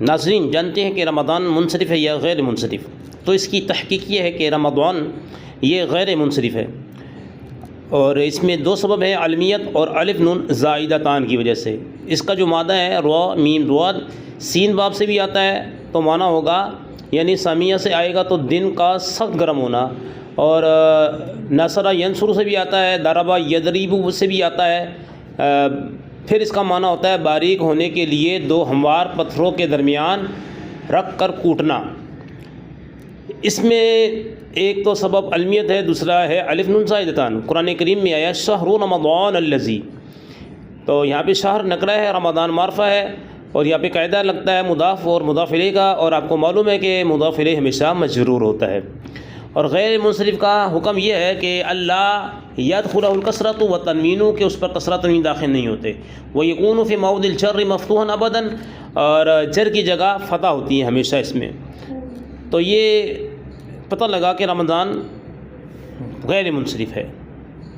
ناظرین جانتے ہیں کہ رمضان منصرف ہے یا غیر منصرف؟ تو اس کی تحقیق یہ ہے کہ رمضان یہ غیر منصرف ہے، اور اس میں دو سبب ہیں، علمیت اور الف نون زائدہ تان کی وجہ سے۔ اس کا جو مادہ ہے را میم رواد سین باب سے بھی آتا ہے تو معنی ہوگا، یعنی سامیہ سے آئے گا تو دن کا سخت گرم ہونا، اور نصرہ ینصر سے بھی آتا ہے، ضربہ یضرب سے بھی آتا ہے، پھر اس کا معنی ہوتا ہے باریک ہونے کے لیے دو ہموار پتھروں کے درمیان رکھ کر کوٹنا۔ اس میں ایک تو سبب علمیت ہے، دوسرا ہے الف نون زائدتان۔ قرآن کریم میں آیا شہر رمضان الذی، تو یہاں پہ شہر نکرہ ہے، رمضان معرفہ ہے، اور یہاں پہ قاعدہ لگتا ہے مضاف اور مضاف الیہ کا، اور آپ کو معلوم ہے کہ مضاف الیہ ہمیشہ مجرور ہوتا ہے۔ اور غیر منصرف کا حکم یہ ہے کہ اللہ یدخلہ الکسرۃ والتنوین، کہ اس پر کسرہ تنوین داخل نہیں ہوتے، ویکون فی موضع الجر مفتوحا ابدا، اور جر کی جگہ فتح ہوتی ہے ہمیشہ اس میں۔ تو یہ پتہ لگا کہ رمضان غیر منصرف ہے۔